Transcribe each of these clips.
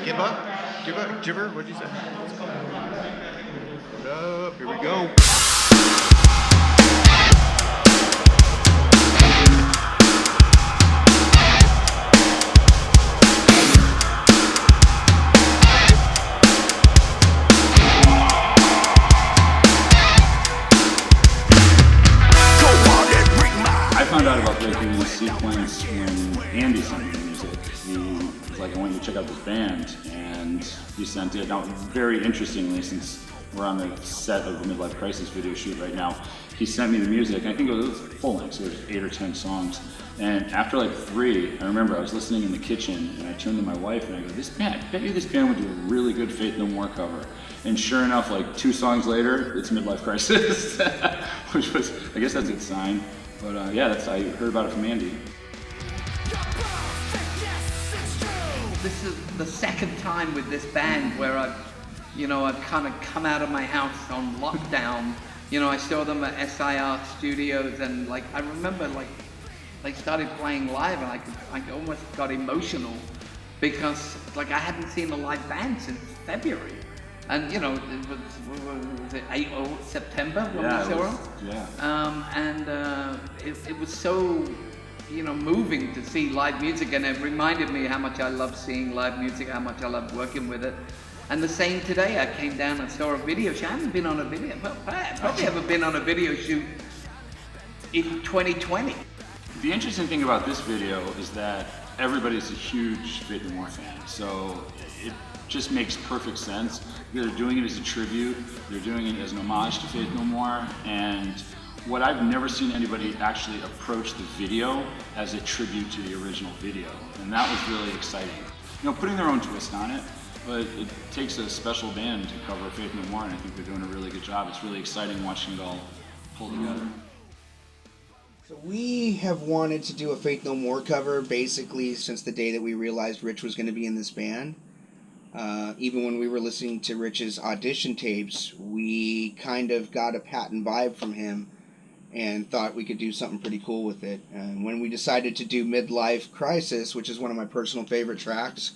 Give up? Give up? Gibber? What'd you say? What up? Here we go. I found out about breaking the sequence when Andy sent me the music. He was like, I want you to check out this band, and he sent it. Now, very interestingly, since we're on the set of the Midlife Crisis video shoot right now, he sent me the music. I think it was full length, so it was 8 or 10 songs. And after like 3, I remember I was listening in the kitchen, and I turned to my wife and I go, this band, I bet you this band would do a really good Faith No More cover. And sure enough, like 2 songs later, it's Midlife Crisis, which was, I guess that's a good sign. But yeah, I heard about it from Andy. This is the second time with this band where I've kind of come out of my house on lockdown. I saw them at SIR Studios, and like I remember like they started playing live, and I almost got emotional because like I hadn't seen a live band since February. And it was it September when we saw them? Yeah. It was so, moving to see live music, and it reminded me how much I love seeing live music, how much I love working with it. And the same today, I came down and saw a video shoot. I haven't been on a video, I probably haven't been on a video shoot in 2020. The interesting thing about this video is that everybody's a huge Faith No More fan, so it just makes perfect sense. They're doing it as a tribute, they're doing it as an homage to Faith No More, and what I've never seen anybody actually approach the video as a tribute to the original video, and that was really exciting. Putting their own twist on it, but it takes a special band to cover Faith No More, and I think they're doing a really good job. It's really exciting watching it all pull together. So we have wanted to do a Faith No More cover basically since the day that we realized Rich was going to be in this band. Even when we were listening to Rich's audition tapes, we kind of got a patent vibe from him and thought we could do something pretty cool with it. And when we decided to do Midlife Crisis, which is one of my personal favorite tracks,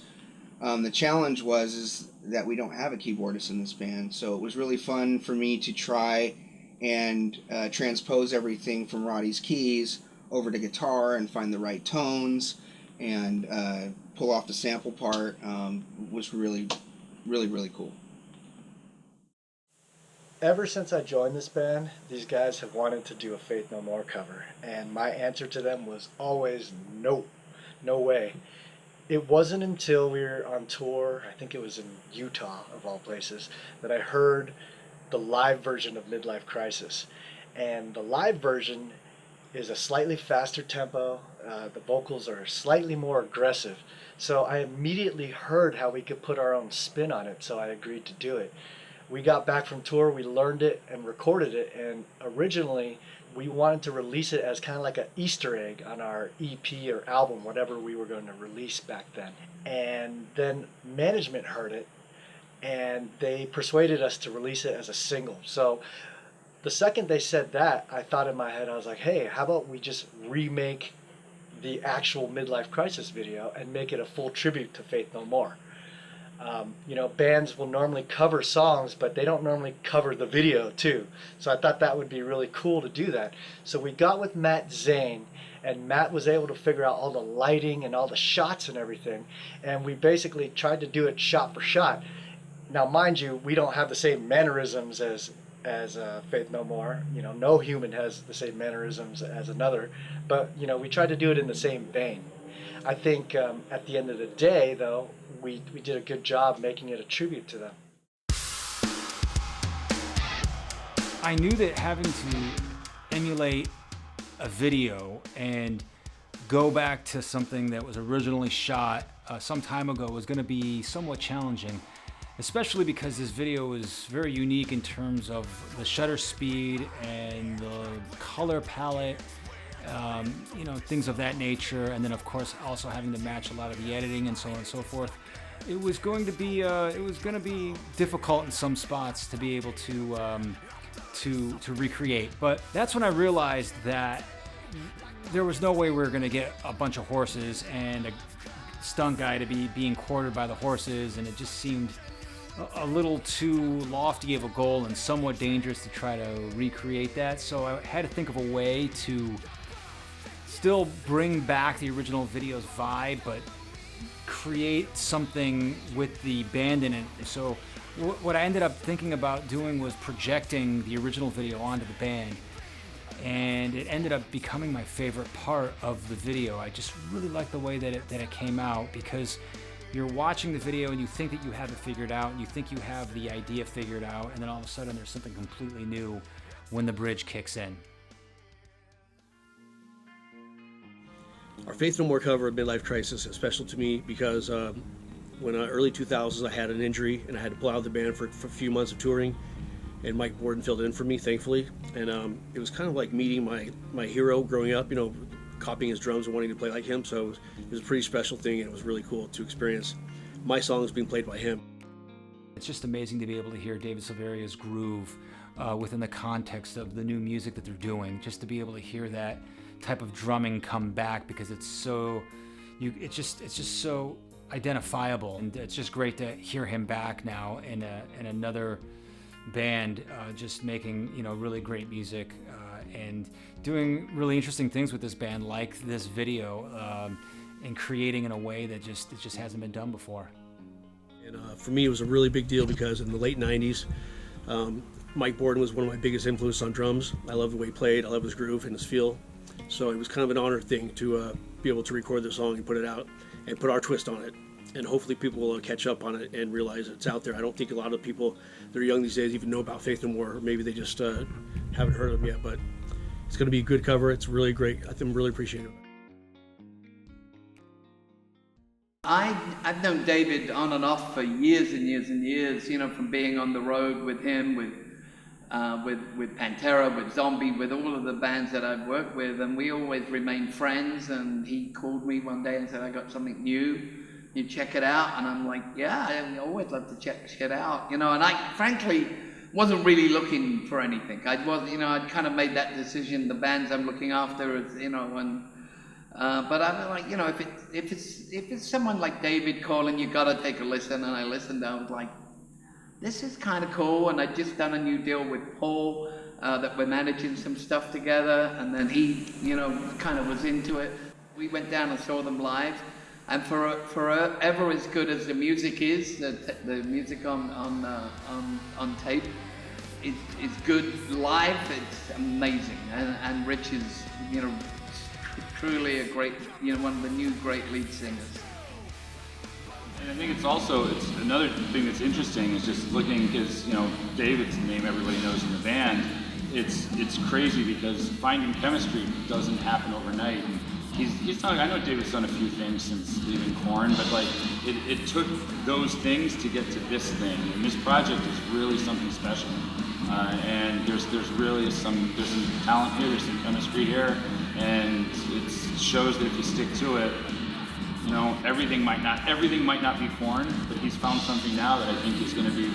the challenge is that we don't have a keyboardist in this band. So it was really fun for me to try and transpose everything from Roddy's keys over to guitar and find the right tones and pull off the sample part. Was really, really, really cool. Ever since I joined this band, these guys have wanted to do a Faith No More cover, and my answer to them was always no, no way. It wasn't until we were on tour, I think it was in Utah of all places, that I heard the live version of Midlife Crisis. And the live version is a slightly faster tempo, the vocals are slightly more aggressive. So I immediately heard how we could put our own spin on it, so I agreed to do it. We got back from tour, we learned it and recorded it, and originally we wanted to release it as kind of like an Easter egg on our EP or album, whatever we were going to release back then. And then management heard it, and they persuaded us to release it as a single. So the second they said that, I thought in my head, I was like, hey, how about we just remake the actual Midlife Crisis video and make it a full tribute to Faith No More. Bands will normally cover songs, but they don't normally cover the video too. So I thought that would be really cool to do that. So we got with Matt Zane, and Matt was able to figure out all the lighting and all the shots and everything, and we basically tried to do it shot for shot. Now mind you, we don't have the same mannerisms as Faith No More. No human has the same mannerisms as another, but we tried to do it in the same vein. I think at the end of the day, though, we did a good job making it a tribute to them. I knew that having to emulate a video and go back to something that was originally shot some time ago was going to be somewhat challenging, especially because this video is very unique in terms of the shutter speed and the color palette, things of that nature, and then of course also having to match a lot of the editing and so on and so forth. It was going to be difficult in some spots to be able to recreate. But that's when I realized that there was no way we were going to get a bunch of horses and stunt guy to be being quartered by the horses, and it just seemed a little too lofty of a goal and somewhat dangerous to try to recreate that. So I had to think of a way to still bring back the original video's vibe, but create something with the band in it. So what I ended up thinking about doing was projecting the original video onto the band, and it ended up becoming my favorite part of the video. I just really like the way that it came out, because you're watching the video and you think that you have it figured out, and you think you have the idea figured out, and then all of a sudden there's something completely new when the bridge kicks in. Our Faith No More cover of Midlife Crisis is special to me because when early 2000s I had an injury and I had to pull out of the band for a few months of touring, and Mike Borden filled in for me, thankfully. And it was kind of like meeting my hero growing up, you know, copying his drums and wanting to play like him. So it was a pretty special thing, and it was really cool to experience my songs being played by him. It's just amazing to be able to hear David Silveria's groove within the context of the new music that they're doing, just to be able to hear that type of drumming come back, because it's so it's just so identifiable, and it's just great to hear him back now in another band, just making, you know, really great music and doing really interesting things with this band, like this video, and creating in a way that just hasn't been done before. And for me, it was a really big deal because in the late 90s, Mike Borden was one of my biggest influences on drums. I love the way he played, I love his groove and his feel. So it was kind of an honor thing to be able to record the song and put it out and put our twist on it. And hopefully people will catch up on it and realize it's out there. I don't think a lot of people that are young these days even know about Faith No More, or maybe they just haven't heard of them yet. But it's going to be a good cover. It's really great. I think I'm really appreciative. I've known David on and off for years and years and years, you know, from being on the road with him, with Pantera, with Zombie, with all of the bands that I've worked with, and we always remained friends. And he called me one day and said, I got something new, you check it out. And I'm like, yeah, I always love to check shit out, you know. And I frankly wasn't really looking for anything. I'd kind of made that decision, the bands I'm looking after, is, you know, and but I'm like, you know, if it's someone like David calling, you gotta take a listen. And I listened, I was like, this is kind of cool. And I'd just done a new deal with Paul, that we're managing some stuff together, and then he, you know, kind of was into it. We went down and saw them live, and forever as good as the music is, the music on tape is good live. It's amazing, and Rich is, you know, truly a great, you know, one of the new great lead singers. And I think it's another thing that's interesting is just looking, because, you know, David's the name everybody knows in the band. It's crazy because finding chemistry doesn't happen overnight. And he's talking, I know David's done a few things since leaving Korn, but like it took those things to get to this thing. And this project is really something special. And there's some talent here, there's some chemistry here, and it shows that if you stick to it, you know, everything might not be Korn, but he's found something now that I think is going to be